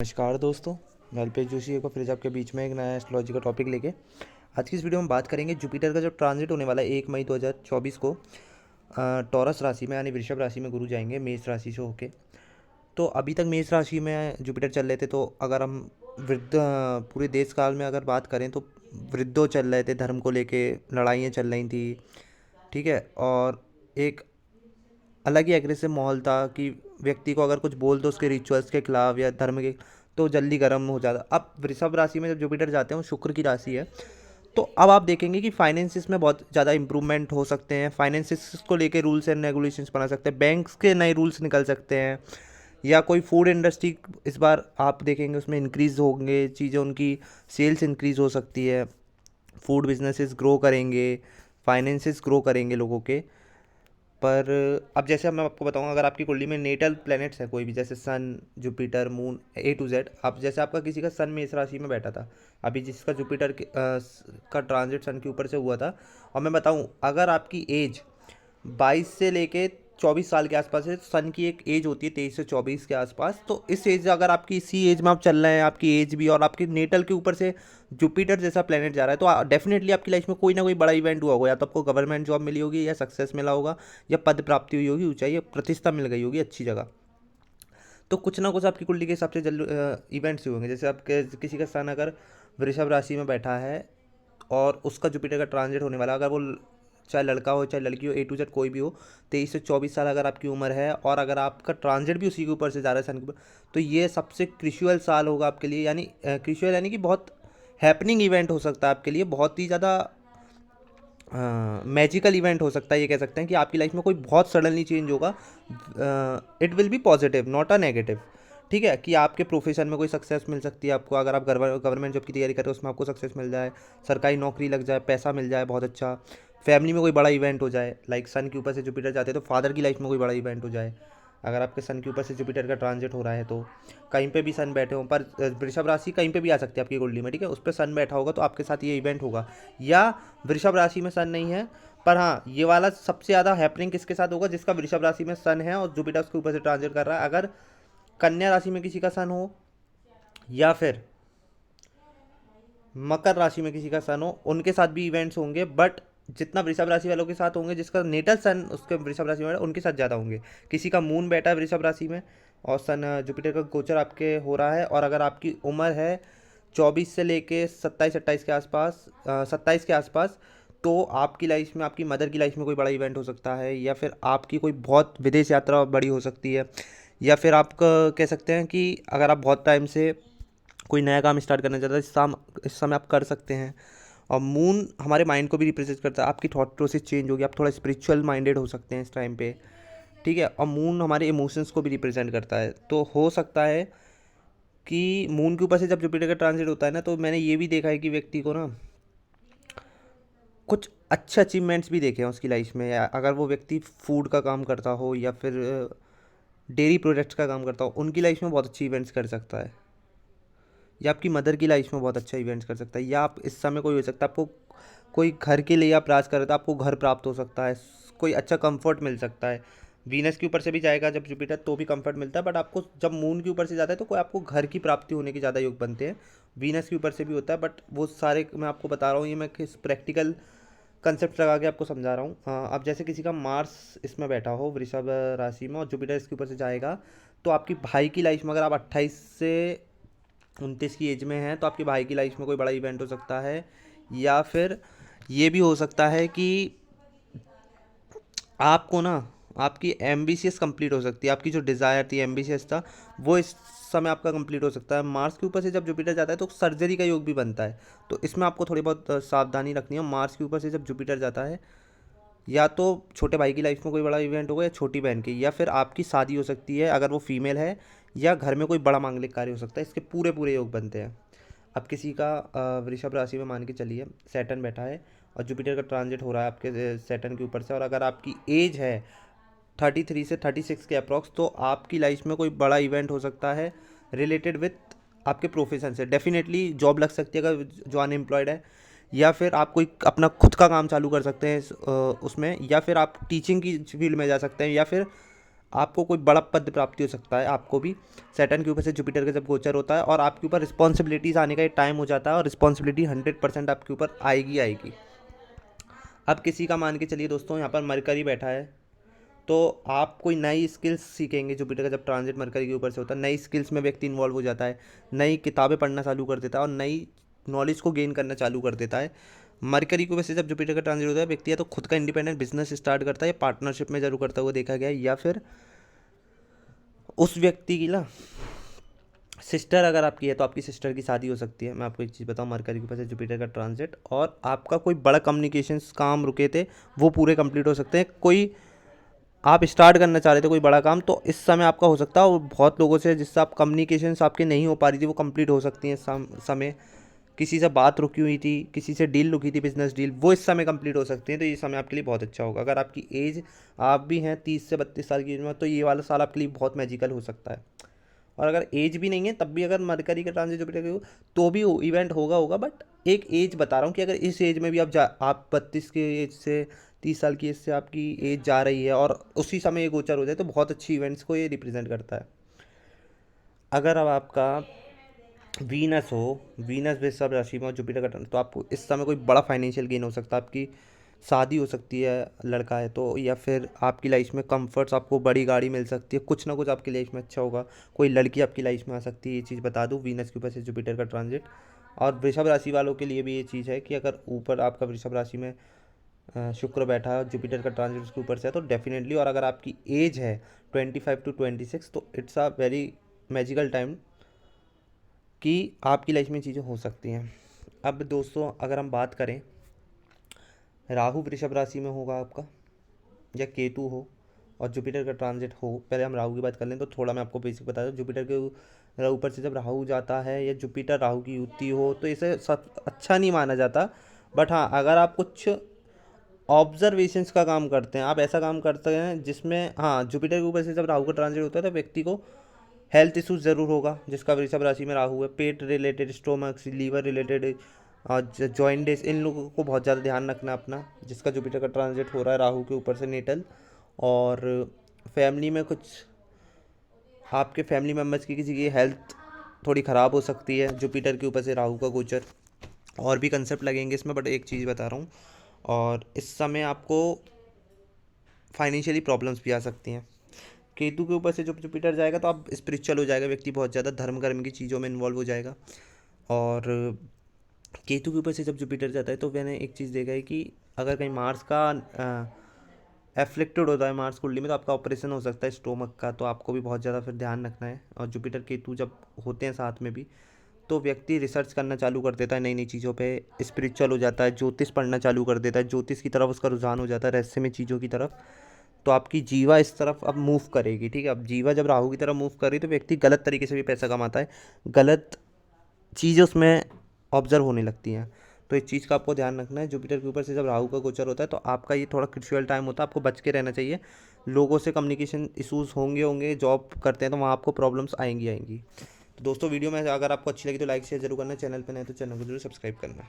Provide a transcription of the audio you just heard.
नमस्कार दोस्तों, मैं अल्पेश जोशी एक बार फिर से आपके बीच में एक नया एस्ट्रोलॉजी का टॉपिक लेके आज की इस वीडियो में बात करेंगे जुपिटर का जो ट्रांजिट होने वाला है 1 मई 2024 को टॉरस राशि में यानी वृषभ राशि में गुरु जाएंगे मेष राशि से होके। तो अभी तक मेष राशि में जुपिटर चल रहे थे, तो अगर हम पूरे देश काल में अगर बात करें तो वृद्धो चल रहे थे, धर्म को लेके लड़ाइयाँ चल रही थी। ठीक है, और एक अलग ही एग्रेसिव माहौल था कि व्यक्ति को अगर कुछ बोल दो उसके रिचुअल्स के खिलाफ या धर्म के, तो जल्दी गर्म हो जाता। अब वृषभ राशि में जब जुपिटर जाते हैं, वो शुक्र की राशि है, तो अब आप देखेंगे कि फाइनेंसिस में बहुत ज़्यादा इंप्रूवमेंट हो सकते हैं। फाइनेंसिस को लेके रूल्स एंड रेगुलेशंस बना सकते हैं, बैंक्स के नए रूल्स निकल सकते हैं, या कोई फूड इंडस्ट्री इस बार आप देखेंगे उसमें इंक्रीज़ होंगे चीज़ें, उनकी सेल्स इंक्रीज़ हो सकती है, फूड बिजनेसेस ग्रो करेंगे, फाइनेंसिस ग्रो करेंगे लोगों के। पर अब जैसे अब मैं आपको बताऊंगा, अगर आपकी कुंडली में नेटल प्लैनेट्स है कोई भी, जैसे sun, Jupiter, moon, A to Z। अब जैसे आपका किसी का सन मेष राशि में बैठा था, अभी जिसका जुपिटर का ट्रांजिट सन के ऊपर से हुआ था, और मैं बताऊं अगर आपकी एज 22 से लेके 24 साल के आसपास है, सन की एक एज होती है 23 से 24 के आसपास, तो इस एज अगर आपकी इसी एज में आप चल रहे हैं, आपकी एज भी और आपके नेटल के ऊपर से जुपिटर जैसा प्लेनेट जा रहा है, तो डेफिनेटली आपकी लाइफ में कोई ना कोई बड़ा इवेंट हुआ होगा। या तो आपको गवर्नमेंट जॉब मिली होगी, या सक्सेस मिला होगा, या पद प्राप्ति हुई होगी, ऊंचाई या प्रतिष्ठा मिल गई होगी अच्छी जगह। तो कुछ ना कुछ आपकी कुंडली के हिसाब से जल इवेंट्स हुए होंगे। जैसे आपके किसी का सन अगर वृषभ राशि में बैठा है और उसका जुपिटर का ट्रांजिट होने वाला, अगर वो चाहे लड़का हो चाहे लड़की हो, A to Z कोई भी हो, 23 से 24 साल अगर आपकी उम्र है और अगर आपका ट्रांजिट भी उसी के ऊपर से जा रहा है सन के ऊपर, तो ये सबसे क्रिशुअल साल होगा आपके लिए। यानी क्रिशुअल यानी कि बहुत हैपनिंग इवेंट हो सकता है आपके लिए, बहुत ही ज़्यादा मैजिकल इवेंट हो सकता है। ये कह सकते हैं कि आपकी लाइफ में कोई बहुत सडनली चेंज होगा। It will be positive not a negative. ठीक है, कि आपके प्रोफेशन में कोई सक्सेस मिल सकती है आपको, अगर आप गवर्नमेंट जॉब की तैयारी कर रहे हो उसमें आपको सक्सेस मिल जाए, सरकारी नौकरी लग जाए, पैसा मिल जाए बहुत अच्छा, फैमिली में कोई बड़ा इवेंट हो जाए, लाइक सन के ऊपर से जुपिटर जाते हैं तो फादर की लाइफ में कोई बड़ा इवेंट हो जाए। अगर आपके सन के ऊपर से जुपिटर का ट्रांजिट हो रहा है तो कहीं पे भी सन बैठे हों, पर वृषभ राशि कहीं पे भी आ सकती है आपकी कुंडली में। ठीक है, उस पर सन बैठा होगा तो आपके साथ ये इवेंट होगा। या वृषभ राशि में सन नहीं है, पर हाँ ये वाला सबसे ज़्यादा हैपनिंग किसके साथ होगा, जिसका वृषभ राशि में सन है और जुपिटर उसके ऊपर से ट्रांजिट कर रहा है। अगर कन्या राशि में किसी का सन हो, या फिर मकर राशि में किसी का सन हो, उनके साथ भी इवेंट्स होंगे, बट जितना वृषभ राशि वालों के साथ होंगे, जिसका नेटल सन उसके वृषभ राशि में है, उनके साथ ज़्यादा होंगे। किसी का मून बैठा है वृषभ राशि में और सन जुपिटर का गोचर आपके हो रहा है, और अगर आपकी उम्र है 24 से लेके 27-28 के आसपास, 27 के आसपास, तो आपकी लाइफ में, आपकी मदर की लाइफ में कोई बड़ा इवेंट हो सकता है, या फिर आपकी कोई बहुत विदेश यात्रा बड़ी हो सकती है, या फिर आप कह सकते हैं कि अगर आप बहुत टाइम से कोई नया काम स्टार्ट करना चाहते हैं, इस समय आप कर सकते हैं। और मून हमारे माइंड को भी रिप्रेजेंट करता है, आपकी थॉट प्रोसेस चेंज होगी, आप थोड़ा स्पिरिचुअल माइंडेड हो सकते हैं इस टाइम पे। ठीक है, और मून हमारे इमोशंस को भी रिप्रेजेंट करता है, तो हो सकता है कि मून के ऊपर से जब जुपिटर का ट्रांजिट होता है ना, तो मैंने ये भी देखा है कि व्यक्ति को ना कुछ अच्छे अचीवमेंट्स भी देखे हैं उसकी लाइफ में। अगर वो व्यक्ति फूड का काम करता हो या फिर डेयरी प्रोडक्ट्स का काम करता हो, उनकी लाइफ में बहुत अच्छे इवेंट्स कर सकता है। या आपकी मदर की लाइफ में बहुत अच्छा इवेंट्स कर सकता है। या आप इस समय कोई हो सकता है, आपको कोई घर के लिए आप राज कर रहे हो तो आपको घर प्राप्त हो सकता है, कोई अच्छा कंफर्ट मिल सकता है। वीनस के ऊपर से भी जाएगा जब जुपिटर, तो भी कंफर्ट मिलता है, बट आपको जब मून के ऊपर से जाता है तो कोई आपको घर की प्राप्ति होने के ज़्यादा योग बनते हैं। वीनस के ऊपर से भी होता है, बट वो सारे मैं आपको बता रहा हूँ, ये मैं किस प्रैक्टिकल कंसेप्ट लगा के आपको समझा रहा हूँ। हाँ, अब जैसे किसी का मार्स इसमें बैठा हो वृषभ राशि में और जुपिटर इसके ऊपर से जाएगा, तो आपकी भाई की लाइफ में, अगर आप 28 से 29 की एज में हैं, तो आपके भाई की लाइफ में कोई बड़ा इवेंट हो सकता है। या फिर ये भी हो सकता है कि आपको ना आपकी एम्बिशियस कंप्लीट हो सकती है, आपकी जो डिज़ायर थी, एम्बिशियस था, वो इस समय आपका कंप्लीट हो सकता है। मार्स के ऊपर से जब जुपिटर जाता है तो सर्जरी का योग भी बनता है, तो इसमें आपको थोड़ी बहुत सावधानी रखनी है। मार्स के ऊपर से जब जुपिटर जाता है, या तो छोटे भाई की लाइफ में कोई बड़ा इवेंट होगा, या छोटी बहन की, या फिर आपकी शादी हो सकती है अगर वो फीमेल है, या घर में कोई बड़ा मांगलिक कार्य हो सकता है। इसके पूरे पूरे योग बनते हैं। अब किसी का वृषभ राशि में मान के चलिए सैटर्न बैठा है और जुपिटर का ट्रांजिट हो रहा है आपके सैटर्न के ऊपर से, और अगर आपकी एज है 33 से 36 के अप्रॉक्स, तो आपकी लाइफ में कोई बड़ा इवेंट हो सकता है रिलेटेड विथ आपके प्रोफेशन से। डेफिनेटली जॉब लग सकती है अगर जो अनएम्प्लॉयड है, या फिर आप कोई अपना खुद का काम चालू कर सकते हैं उसमें, या फिर आप टीचिंग की फील्ड में जा सकते हैं, या फिर आपको कोई बड़ा पद प्राप्ति हो सकता है। आपको भी सैटर्न के ऊपर से जुपिटर का जब गोचर होता है और आपके ऊपर रिस्पॉन्सिबिलिटीज़ आने का ये टाइम हो जाता है और रिस्पॉन्सिबिलिटी 100% आपके ऊपर आएगी आएगी। अब किसी का मान के चलिए दोस्तों, यहाँ पर मरकरी बैठा है, तो आप कोई नई स्किल्स सीखेंगे। जुपिटर का जब ट्रांजिट मरकरी के ऊपर से होता है, नई स्किल्स में व्यक्ति इन्वॉल्व हो जाता है, नई किताबें पढ़ना चालू कर देता है और नई नॉलेज को गेन करना चालू कर देता है। मरकरी को वैसे जब जुपिटर का ट्रांजिट होता है, व्यक्ति या तो खुद का इंडिपेंडेंट बिजनेस स्टार्ट करता है या पार्टनरशिप में जरूर करता हुआ देखा गया है, या फिर उस व्यक्ति की ना सिस्टर अगर आपकी है तो आपकी सिस्टर की शादी हो सकती है। मैं आपको एक चीज़ बताऊँ, मरकरी के ऊपर से जुपिटर का ट्रांजिट, और आपका कोई बड़ा कम्युनिकेशंस काम रुके थे वो पूरे कंप्लीट हो सकते हैं। कोई आप स्टार्ट करना चाह रहे थे कोई बड़ा काम, तो इस समय आपका हो सकता है, और बहुत लोगों से जिससे आप कम्युनिकेशंस आपके नहीं हो पा रही थी वो कंप्लीट हो सकती हैं समय। किसी से बात रुकी हुई थी, किसी से डील रुकी थी, बिजनेस डील, वो इस समय कंप्लीट हो सकती है। तो ये समय आपके लिए बहुत अच्छा होगा। अगर आपकी एज, आप भी हैं 30 से 32 साल की एज में, तो ये वाला साल आपके लिए बहुत मैजिकल हो सकता है। और अगर एज भी नहीं है तब भी अगर मरकरी का ट्रांजिट जुपिटर के हो तो भी इवेंट होगा। बट एक एज बता रहा हूँ कि अगर इस एज में भी आप 32 के एज से 30 साल की एज से आपकी एज जा रही है और उसी समय ये गोचर हो जाए, तो बहुत अच्छी इवेंट्स को ये रिप्रेजेंट करता है। अगर अब आपका वीनस हो, वीनस वृषभ राशि में और जुपिटर का तो आपको इस समय कोई बड़ा फाइनेंशियल गेन हो सकता है। आपकी शादी हो सकती है, लड़का है तो, या फिर आपकी लाइफ में कंफर्ट्स, आपको बड़ी गाड़ी मिल सकती है, कुछ ना कुछ आपकी लाइफ में अच्छा होगा। कोई लड़की आपकी लाइफ में आ सकती है, ये चीज़ बता दूँ, वीनस के ऊपर से जुपिटर का ट्रांजिट। और वृषभ राशि वालों के लिए भी ये चीज़ है कि अगर ऊपर आपका वृषभ राशि में शुक्र बैठा है और जुपिटर का ट्रांजिट उसके ऊपर से है तो डेफिनेटली, और अगर आपकी एज है 25 to 26, तो it's a very magical time कि आपकी लाइफ में चीज़ें हो सकती हैं। अब दोस्तों अगर हम बात करें, राहु वृषभ राशि में होगा आपका, या केतु हो और जुपिटर का ट्रांजिट हो। पहले हम राहु की बात कर लें तो थोड़ा मैं आपको बेसिक बता दूं। जुपिटर के ऊपर से जब राहु जाता है या जुपिटर राहु की युति हो तो इसे सब अच्छा नहीं माना जाता। बट हाँ, अगर आप कुछ ऑब्जर्वेशंस का काम करते हैं, आप ऐसा काम करते हैं जिसमें, हाँ, जुपिटर के ऊपर से जब राहु का ट्रांजिट होता है तो व्यक्ति को हेल्थ इशूज़ ज़रूर होगा। जिसका वृषभ राशि में राहु है, पेट related, stomach, liver related, joints, इन लोगों को बहुत ज़्यादा ध्यान रखना अपना, जिसका जुपिटर का ट्रांजिट हो रहा है राहु के ऊपर से नेटल। और फैमिली में कुछ, आपके फैमिली मेम्बर्स की किसी की हेल्थ थोड़ी ख़राब हो सकती है जुपिटर के ऊपर से राहु का गोचर। और भी कंसेप्ट लगेंगे इसमें, बट एक चीज़ बता रहा हूँ, और इस समय आपको फाइनेंशियली प्रॉब्लम्स भी आ सकती हैं। केतु के ऊपर से जब जुपिटर जाएगा तो आप स्पिरिचुअल हो जाएगा व्यक्ति, बहुत ज़्यादा धर्म कर्म की चीज़ों में इन्वॉल्व हो जाएगा। और केतु के ऊपर से जब जुपिटर जाता है तो मैंने एक चीज़ देखा है कि अगर कहीं मार्स का एफ्लिक्टेड होता है मार्स कुंडली में, तो आपका ऑपरेशन हो सकता है स्टोमक का, तो आपको भी बहुत ज़्यादा फिर ध्यान रखना है। और जुपिटर केतु जब होते हैं साथ में भी, तो व्यक्ति रिसर्च करना चालू कर देता है नई नई चीज़ों पे, स्पिरिचुअल हो जाता है, ज्योतिष पढ़ना चालू कर देता है, ज्योतिष की तरफ उसका रुझान हो जाता है, रहस्यमय चीज़ों की तरफ। तो आपकी जीवा इस तरफ अब मूव करेगी, ठीक है। अब जीवा जब राहु की तरफ मूव कर रही तो व्यक्ति गलत तरीके से भी पैसा कमाता है, गलत चीज़ें उसमें ऑब्जर्व होने लगती हैं। तो इस चीज़ का आपको ध्यान रखना है। जुपिटर के ऊपर से जब राहु का गोचर होता है तो आपका ये थोड़ा क्रिटिकल टाइम होता है, आपको बच के रहना चाहिए। लोगों से कम्युनिकेशन इशूज़ होंगे, जॉब करते हैं तो वहाँ आपको प्रॉब्लम्स आएंगी। तो दोस्तों वीडियो में अगर आपको अच्छी लगी तो लाइक शेयर जरूर करना, चैनल पर नहीं तो चैनल को जरूर सब्सक्राइब करना।